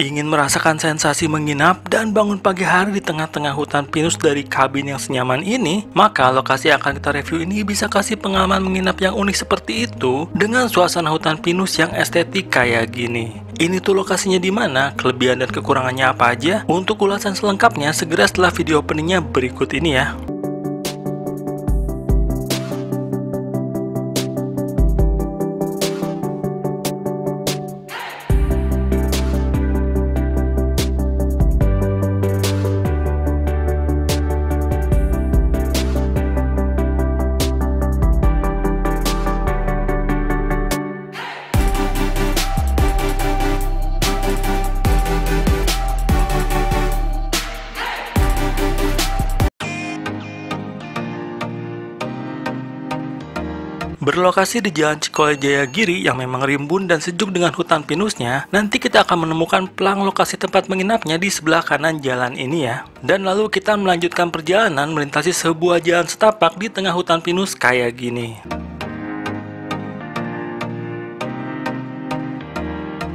Ingin merasakan sensasi menginap dan bangun pagi hari di tengah-tengah hutan pinus dari kabin yang senyaman ini? Maka lokasi yang akan kita review ini bisa kasih pengalaman menginap yang unik seperti itu dengan suasana hutan pinus yang estetik kayak gini. Ini tuh lokasinya di mana, kelebihan dan kekurangannya apa aja? Untuk ulasan selengkapnya segera setelah video openingnya berikut ini ya. Berlokasi di Jalan Cikole Jayagiri yang memang rimbun dan sejuk dengan hutan pinusnya, nanti kita akan menemukan pelang lokasi tempat menginapnya di sebelah kanan jalan ini ya. Dan lalu kita melanjutkan perjalanan melintasi sebuah jalan setapak di tengah hutan pinus kayak gini.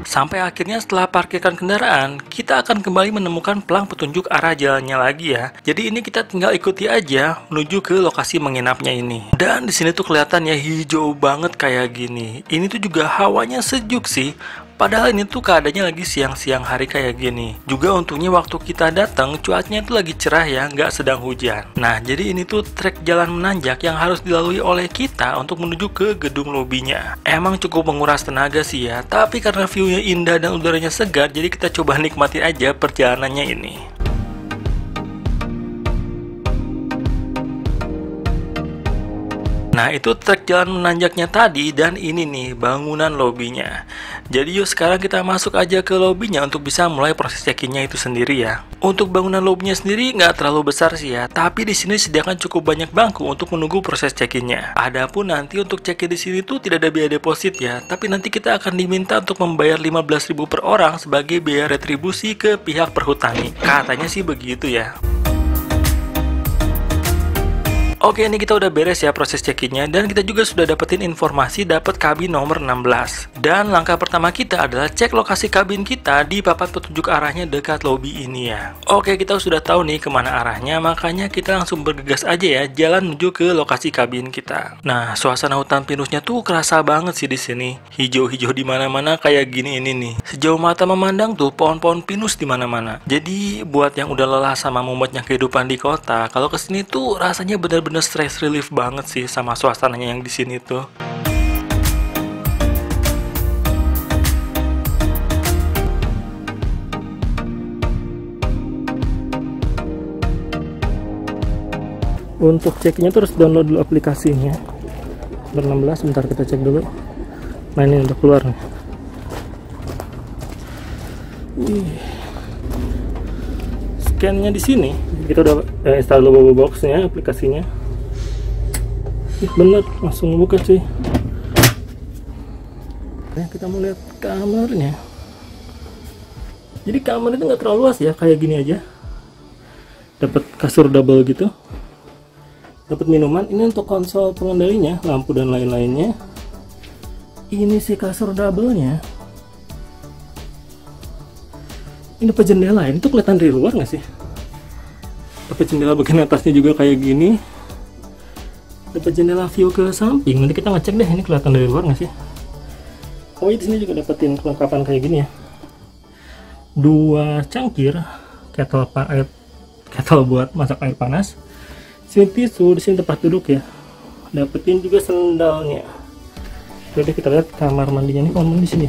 Sampai akhirnya setelah parkirkan kendaraan, kita akan kembali menemukan pelang petunjuk arah jalannya lagi ya. Jadi ini kita tinggal ikuti aja menuju ke lokasi menginapnya ini. Dan di sini tuh kelihatan ya hijau banget kayak gini. Ini tuh juga hawanya sejuk sih. Padahal ini tuh keadaannya lagi siang-siang hari kayak gini. Juga untungnya waktu kita datang cuacanya itu lagi cerah ya, nggak sedang hujan. Nah, jadi ini tuh trek jalan menanjak yang harus dilalui oleh kita untuk menuju ke gedung lobinya. Emang cukup menguras tenaga sih ya, tapi karena view-nya indah dan udaranya segar, jadi kita coba nikmatin aja perjalanannya ini. Nah, itu trek jalan menanjaknya tadi, dan ini nih bangunan lobinya. Jadi yuk sekarang kita masuk aja ke lobinya untuk bisa mulai proses check-in-nya itu sendiri ya. Untuk bangunan lobinya sendiri nggak terlalu besar sih ya, tapi di sini disediakan cukup banyak bangku untuk menunggu proses check-in-nya. Adapun nanti untuk check-in di sini tuh tidak ada biaya deposit ya, tapi nanti kita akan diminta untuk membayar 15.000 per orang sebagai biaya retribusi ke pihak perhutani. Katanya sih begitu ya. Oke, ini kita udah beres ya proses check-in-nya, dan kita juga sudah dapetin informasi dapat kabin nomor 16. Dan langkah pertama kita adalah cek lokasi kabin kita di papan petunjuk arahnya dekat lobi ini ya. Oke, kita sudah tahu nih kemana arahnya, makanya kita langsung bergegas aja ya jalan menuju ke lokasi kabin kita. Nah, suasana hutan pinusnya tuh kerasa banget sih di sini. Hijau-hijau di mana-mana kayak gini ini nih. Sejauh mata memandang tuh pohon-pohon pinus di mana-mana. Jadi buat yang udah lelah sama mumetnya kehidupan di kota, kalau kesini tuh rasanya bener-bener stress relief banget sih sama suasananya yang di sini tuh. Untuk ceknya terus download dulu aplikasinya. Nomor 16, bentar kita cek dulu. Nah, ini udah keluar nih. Scan-nya di sini. Kita udah install Lobo Box-nya, aplikasinya. Bener, langsung buka cuy. Nah, kita mau lihat kamarnya. Jadi kamar itu nggak terlalu luas ya, kayak gini aja. Dapat kasur double gitu. Dapat minuman. Ini untuk konsol pengendalinya, lampu dan lain-lainnya. Ini sih kasur double-nya. Ini dapat jendela. Ini tuh kelihatan dari luar nggak sih? Dapat jendela bagian atasnya juga kayak gini. Dapat jendela view ke samping. Nanti kita ngecek deh ini kelihatan dari luar nggak sih. Oh, di sini juga dapetin kelengkapan kayak gini ya. 2 cangkir, kettle buat masak air panas. Sini tisu, di sini tempat duduk ya. Dapetin juga sendalnya. Jadi kita lihat kamar mandinya nih, kamar mandi di sini.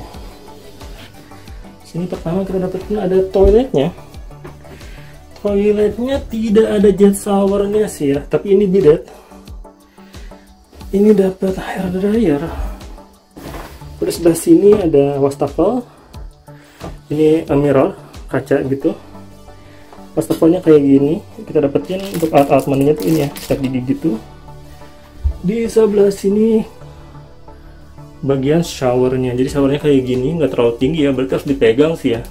Sini pertama kita dapetin ada toiletnya. Toiletnya tidak ada jet showernya sih ya, tapi ini bidet. Ini dapat hair dryer. Terus sebelah sini ada wastafel. Ini mirror kaca gitu. Wastafelnya kayak gini. Kita dapetin untuk alat-alat mandinya tuh ini ya, sikat gigi gitu. Di sebelah sini bagian showernya. Jadi showernya kayak gini, nggak terlalu tinggi ya, berarti harus dipegang sih ya.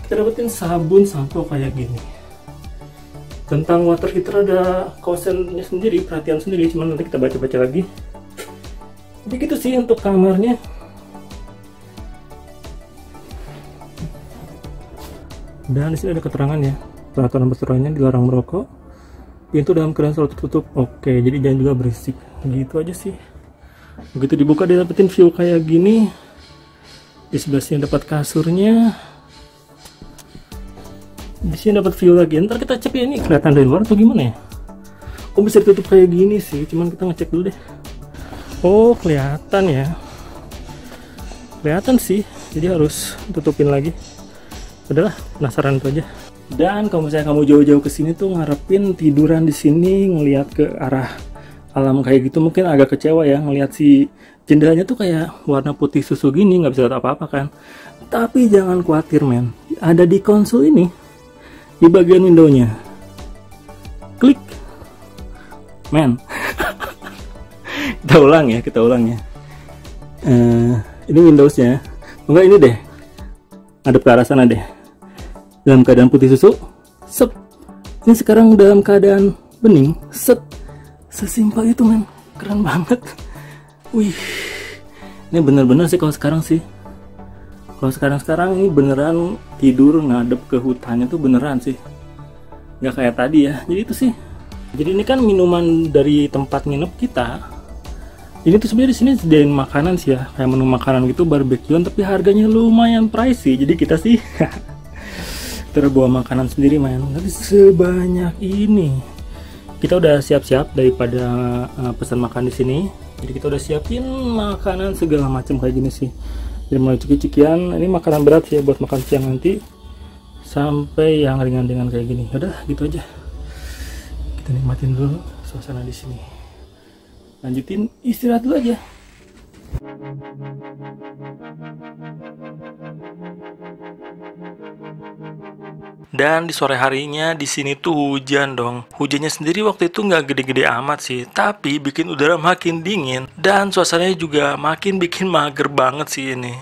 Kita dapetin sabun sampo kayak gini. Tentang water heater ada kosennya sendiri, perhatian sendiri, cuman nanti kita baca-baca lagi. Jadi gitu sih untuk kamarnya. Dan di sini ada keterangan ya, peraturan peraturannya dilarang merokok, pintu dalam keadaan selalu tertutup. Oke, jadi jangan juga berisik. Gitu aja sih. Begitu dibuka dia dapetin view kayak gini. Di sebelah sini dapat kasurnya. Di sini dapat view lagi. Ntar kita cek ya, ini kelihatan dari luar atau gimana ya? Oh, bisa ditutup kayak gini sih. Cuman kita ngecek dulu deh. Oh, kelihatan ya. Kelihatan sih. Jadi harus tutupin lagi. Udahlah, penasaran itu aja. Dan kalau misalnya kamu jauh-jauh ke sini tuh ngarepin tiduran di sini ngelihat ke arah alam kayak gitu, mungkin agak kecewa ya ngelihat si jendelanya tuh kayak warna putih susu gini, nggak bisa lihat apa-apa kan. Tapi jangan khawatir men, ada di konsol ini, di bagian windownya, klik men. Kita ulang ya. Ini Windowsnya, enggak ini deh, ada ke arah sana deh. Dalam keadaan putih susu, sep. Ini sekarang dalam keadaan bening, set. Sesimpel itu men, keren banget. Wih, ini bener-bener sih kalau sekarang sih. Kalau sekarang ini beneran tidur ngadep ke hutannya tuh beneran sih. Nggak kayak tadi ya. Jadi itu sih. Jadi ini kan minuman dari tempat nginep kita. Ini tuh sebenarnya di sini sediain makanan sih ya, kayak menu makanan gitu, barbekyuan, tapi harganya lumayan pricey. Jadi kita sih terbawa makanan sendiri main. Tapi sebanyak ini. Kita udah siap-siap daripada pesan makan di sini. Jadi kita udah siapin makanan segala macam kayak gini sih. Jadi mulai ciki-cikian, ini makanan berat sih ya buat makan siang nanti, sampai yang ringan-ringan kayak gini. Udah gitu aja. Kita nikmatin dulu suasana di sini. Lanjutin istirahat dulu aja. Dan di sore harinya di sini tuh hujan dong. Hujannya sendiri waktu itu nggak gede-gede amat sih, tapi bikin udara makin dingin dan suasananya juga makin bikin mager banget sih ini.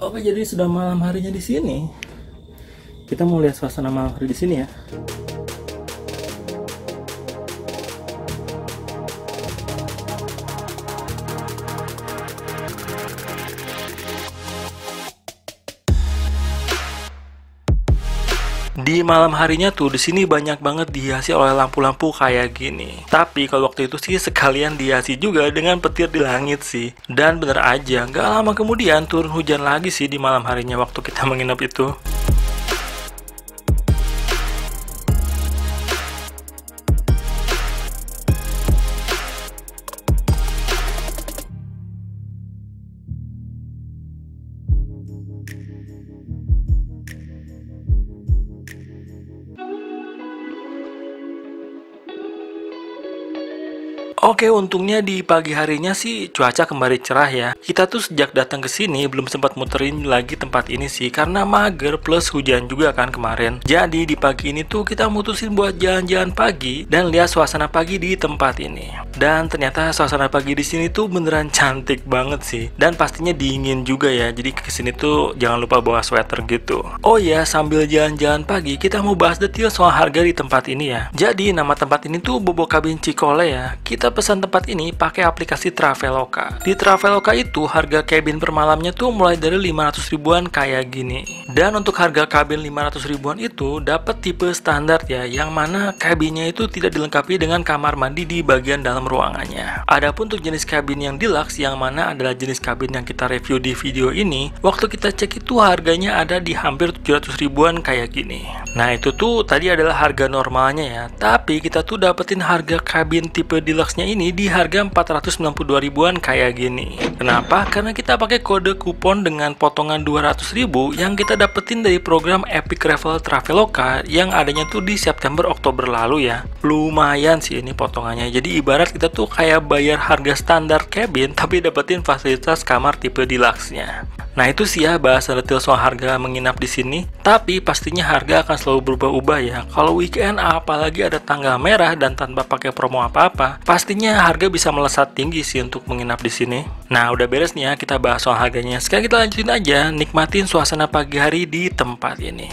Oke, jadi sudah malam harinya di sini. Kita mau lihat suasana malam hari di sini ya. Di malam harinya tuh di sini banyak banget dihiasi oleh lampu-lampu kayak gini. Tapi kalau waktu itu sih sekalian dihiasi juga dengan petir di langit sih. Dan bener aja, gak lama kemudian turun hujan lagi sih di malam harinya waktu kita menginap itu. Oke, untungnya di pagi harinya sih cuaca kembali cerah ya. Kita tuh sejak datang ke sini belum sempat muterin lagi tempat ini sih karena mager plus hujan juga kan kemarin. Jadi di pagi ini tuh kita mutusin buat jalan-jalan pagi dan lihat suasana pagi di tempat ini. Dan ternyata suasana pagi di sini tuh beneran cantik banget sih. Dan pastinya dingin juga ya. Jadi kesini tuh jangan lupa bawa sweater gitu. Oh ya, sambil jalan-jalan pagi kita mau bahas detail soal harga di tempat ini ya. Jadi nama tempat ini tuh Bobo Cabin Cikole ya. Kita pesan tempat ini pakai aplikasi Traveloka. Di Traveloka itu harga cabin per malamnya tuh mulai dari 500 ribuan kayak gini. Dan untuk harga kabin 500 ribuan itu dapat tipe standar ya, yang mana kabinnya itu tidak dilengkapi dengan kamar mandi di bagian dalam ruangannya. Adapun untuk jenis kabin yang deluxe, yang mana adalah jenis kabin yang kita review di video ini, waktu kita cek itu harganya ada di hampir 700 ribuan kayak gini. Nah itu tuh tadi adalah harga normalnya ya, tapi kita tuh dapetin harga kabin tipe deluxe-nya ini di harga 492 ribuan kayak gini. Kenapa? Karena kita pakai kode kupon dengan potongan 200 ribu yang kita dapetin dari program Epic Travel Traveloka yang adanya tuh di September-Oktober lalu ya. Lumayan sih ini potongannya. Jadi ibarat kita tuh kayak bayar harga standar cabin tapi dapetin fasilitas kamar tipe deluxe-nya. Nah itu sih ya bahasan detail soal harga menginap di sini. Tapi pastinya harga akan selalu berubah-ubah ya. Kalau weekend apalagi ada tanggal merah dan tanpa pakai promo apa-apa, pastinya harga bisa melesat tinggi sih untuk menginap di sini. Nah, udah beres nih ya kita bahas soal harganya. Sekarang kita lanjutin aja, nikmatin suasana pagi hari di tempat ini.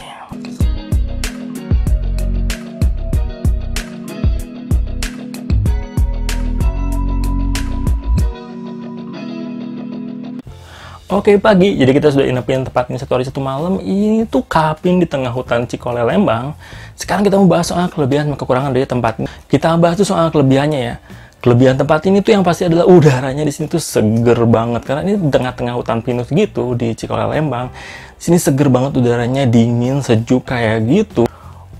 Oke pagi, jadi kita sudah inapin tempat ini 1 hari 1 malam. Ini tuh camping di tengah hutan Cikole Lembang. Sekarang kita mau bahas soal kelebihan dan kekurangan dari tempat ini. Kita bahas tuh soal kelebihannya ya. Kelebihan tempat ini tuh yang pasti adalah udaranya di sini tuh seger banget. Karena ini di tengah-tengah hutan pinus gitu di Cikole Lembang. Sini seger banget udaranya, dingin, sejuk kayak gitu.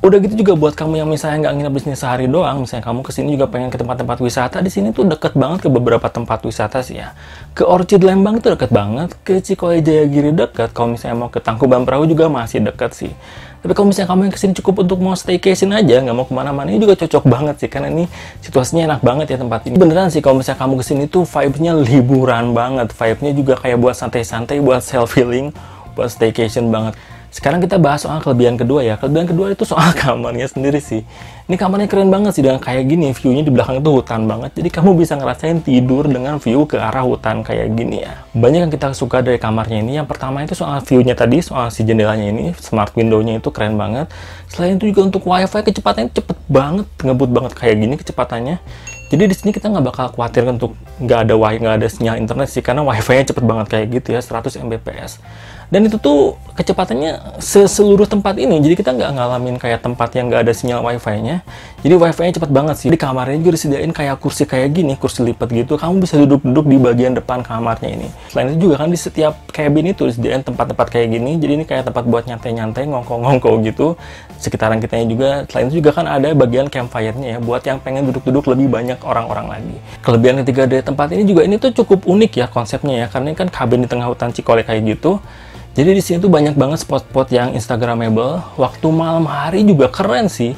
Udah gitu juga buat kamu yang misalnya nggak nginep di sini sehari doang, misalnya kamu kesini juga pengen ke tempat-tempat wisata, di sini tuh deket banget ke beberapa tempat wisata sih ya. Ke Orchid Lembang itu deket banget, ke Cikole Jayagiri deket, kalau misalnya mau ke Tangkuban Perahu juga masih deket sih. Tapi kalau misalnya kamu yang kesini cukup untuk mau staycation aja, nggak mau kemana-mana, ini juga cocok banget sih, karena ini situasinya enak banget ya tempat ini. Beneran sih kalau misalnya kamu kesini tuh vibes-nya liburan banget, vibe-nya juga kayak buat santai-santai, buat self-healing, buat staycation banget. Sekarang kita bahas soal kelebihan kedua ya. Kelebihan kedua itu soal kamarnya sendiri sih. Ini kamarnya keren banget sih dengan kayak gini. View-nya di belakang itu hutan banget. Jadi kamu bisa ngerasain tidur dengan view ke arah hutan kayak gini ya. Banyak yang kita suka dari kamarnya ini. Yang pertama itu soal view-nya tadi, soal si jendelanya ini. Smart window-nya itu keren banget. Selain itu juga untuk wifi kecepatannya cepet banget. Ngebut banget kayak gini kecepatannya. Jadi di sini kita nggak bakal khawatir untuk nggak ada sinyal internet sih. Karena wifi-nya cepet banget kayak gitu ya. 100 Mbps. Dan itu tuh kecepatannya seluruh tempat ini. Jadi kita nggak ngalamin kayak tempat yang nggak ada sinyal wifi-nya. Jadi wifi-nya cepet banget sih. Di kamarnya juga disediain kayak kursi kayak gini, kursi lipat gitu. Kamu bisa duduk-duduk di bagian depan kamarnya ini. Selain itu juga kan di setiap cabin itu disediain tempat-tempat kayak gini. Jadi ini kayak tempat buat nyantai-nyantai, ngongko-ngongko gitu. Sekitaran kitanya juga. Selain itu juga kan ada bagian campfire-nya ya. Buat yang pengen duduk-duduk lebih banyak orang-orang lagi. Kelebihan ketiga dari tempat ini juga ini tuh cukup unik ya konsepnya ya. Karena ini kan cabin di tengah hutan Cikole kayak gitu. Jadi di sini tuh banyak banget spot-spot yang instagramable. Waktu malam hari juga keren sih.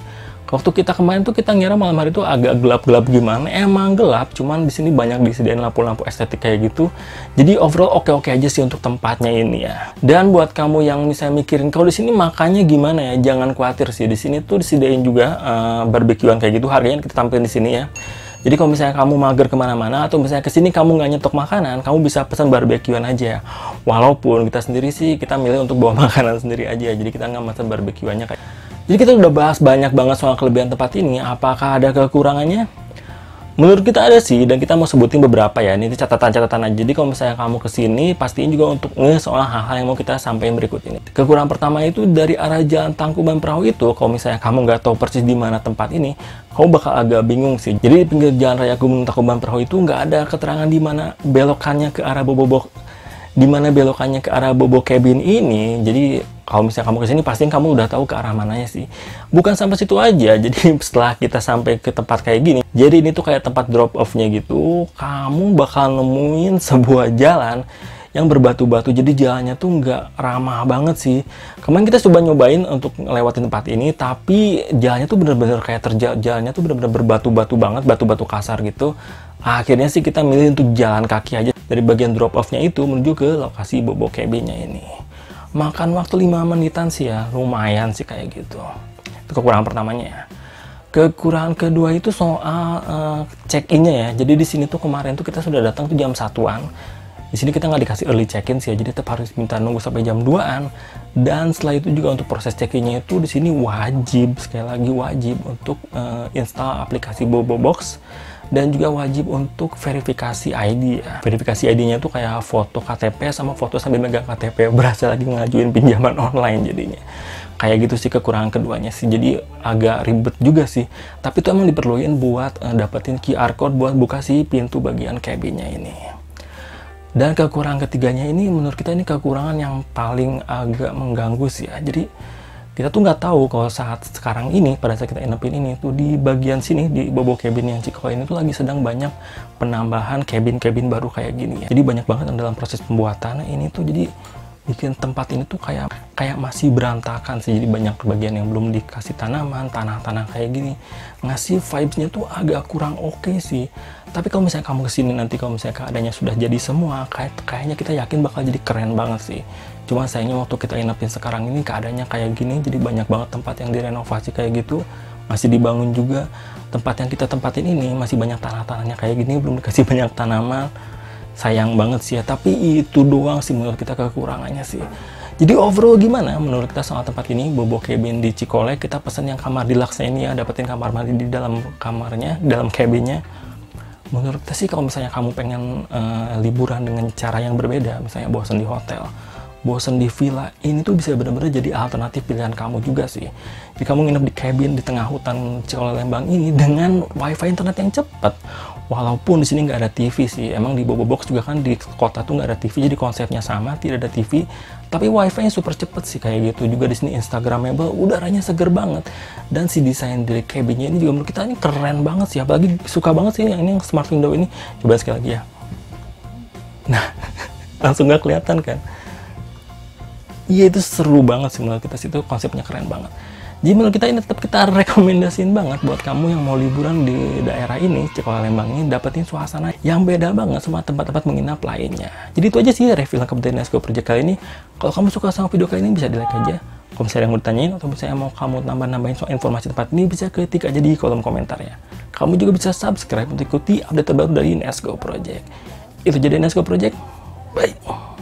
Waktu kita kemarin tuh kita ngira malam hari tuh agak gelap-gelap gimana. Emang gelap, cuman di sini banyak disediain lampu-lampu estetik kayak gitu. Jadi overall oke-oke aja sih untuk tempatnya ini ya. Dan buat kamu yang misalnya mikirin kalau di sini makannya gimana ya, jangan khawatir sih. Di sini tuh disediain juga barbekyuan kayak gitu. Harganya kita tampilin di sini ya. Jadi kalau misalnya kamu mager kemana-mana atau misalnya kesini kamu nggak nyetok makanan, kamu bisa pesan barbekyuan aja. Walaupun kita sendiri sih kita milih untuk bawa makanan sendiri aja, jadi kita nggak pesan barbekyuannya kayak. Jadi kita udah bahas banyak banget soal kelebihan tempat ini. Apakah ada kekurangannya? Menurut kita ada sih, dan kita mau sebutin beberapa ya. Ini catatan-catatan aja. Jadi kalau misalnya kamu kesini, pastiin juga untuk soal hal-hal yang mau kita sampaikan berikut ini. Kekurangan pertama itu dari arah jalan Tangkuban Perahu itu, kalau misalnya kamu nggak tahu persis di mana tempat ini, kamu bakal agak bingung sih. Jadi di pinggir jalan raya Gunung Tangkuban Perahu itu nggak ada keterangan di mana belokannya ke arah Bobo Cabin ini. Jadi kalau misalnya kamu kesini pasti kamu udah tahu ke arah mananya sih. Bukan sampai situ aja. Jadi setelah kita sampai ke tempat kayak gini, jadi ini tuh kayak tempat drop off-nya gitu. Kamu bakal nemuin sebuah jalan yang berbatu-batu. Jadi jalannya tuh nggak ramah banget sih. Kemarin kita coba nyobain untuk ngelewatin tempat ini, tapi jalannya tuh bener-bener kayak jalannya tuh bener-bener berbatu-batu banget, batu-batu kasar gitu. Akhirnya sih kita milih untuk jalan kaki aja dari bagian drop off-nya itu menuju ke lokasi Bobo Cabin-nya ini. Makan waktu 5 menitan sih ya, lumayan sih kayak gitu. Itu kekurangan pertamanya ya. Kekurangan kedua itu soal check-in-nya ya. Jadi di sini tuh kemarin tuh kita sudah datang tuh jam 1-an. Di sini kita nggak dikasih early check-in sih ya, jadi tetap harus minta nunggu sampai jam 2-an. Dan setelah itu juga untuk proses check-in-nya itu di sini wajib, sekali lagi wajib untuk install aplikasi Bobo Box. Dan juga wajib untuk verifikasi ID ya. Verifikasi ID-nya tuh kayak foto KTP sama foto sambil megang KTP. Berasa lagi ngajuin pinjaman online jadinya. Kayak gitu sih kekurangan keduanya sih. Jadi agak ribet juga sih. Tapi itu emang diperluin buat dapetin QR code buat buka si pintu bagian cabinnya ini. Dan kekurangan ketiganya ini menurut kita ini kekurangan yang paling agak mengganggu sih ya. Jadi kita tuh nggak tahu kalau saat sekarang ini, pada saat kita inepin ini tuh di bagian sini di Bobo Cabin yang Cikole ini tuh lagi sedang banyak penambahan cabin-cabin baru kayak gini ya. Jadi banyak banget dalam proses pembuatan ini tuh, jadi bikin tempat ini tuh kayak masih berantakan sih. Jadi banyak bagian yang belum dikasih tanaman, tanah-tanah kayak gini, ngasih vibes-nya tuh agak kurang oke sih. Tapi kalau misalnya kamu kesini nanti, kalau misalnya keadaannya sudah jadi semua, kayaknya kita yakin bakal jadi keren banget sih. Cuma sayangnya waktu kita inapin sekarang ini keadaannya kayak gini, jadi banyak banget tempat yang direnovasi kayak gitu, masih dibangun juga. Tempat yang kita tempatin ini masih banyak tanah-tanahnya kayak gini, belum dikasih banyak tanaman. Sayang banget sih ya, tapi itu doang sih menurut kita kekurangannya sih. Jadi overall gimana menurut kita soal tempat ini, Bobo Cabin di Cikole? Kita pesen yang kamar deluxe ini ya, dapetin kamar mandi di dalam kamarnya, dalam cabinnya. Menurut kita sih kalau misalnya kamu pengen liburan dengan cara yang berbeda, misalnya bosan di hotel, bosan di villa, ini tuh bisa benar-benar jadi alternatif pilihan kamu juga sih. Jadi kamu nginep di cabin di tengah hutan Cikole Lembang ini dengan wifi internet yang cepat. Walaupun di sini nggak ada TV sih, emang di Bobo Box juga kan di kota tuh nggak ada TV, jadi konsepnya sama, tidak ada TV, tapi wifi-nya super cepet sih kayak gitu. Juga di sini Instagramable, udaranya seger banget, dan si desain dari cabinnya ini juga menurut kita ini keren banget sih, apalagi suka banget sih yang smart window ini. Coba sekali lagi ya. Nah, langsung nggak kelihatan kan? Iya, itu seru banget sih menurut kita sih, itu konsepnya keren banget. Jadi menurut kita ini tetap kita rekomendasiin banget buat kamu yang mau liburan di daerah ini, Cikole Lembang ini, dapetin suasana yang beda banget sama tempat-tempat menginap lainnya. Jadi itu aja sih review lengkap dari Nesgo Project kali ini. Kalau kamu suka sama video kali ini bisa di like aja. Kalau misalnya mau ditanyain atau misalnya mau kamu nambah-nambahin soal informasi tempat ini, bisa ketik aja di kolom komentarnya. Kamu juga bisa subscribe untuk ikuti update terbaru dari Nesgo Project. Itu jadi Nesgo Project. Bye.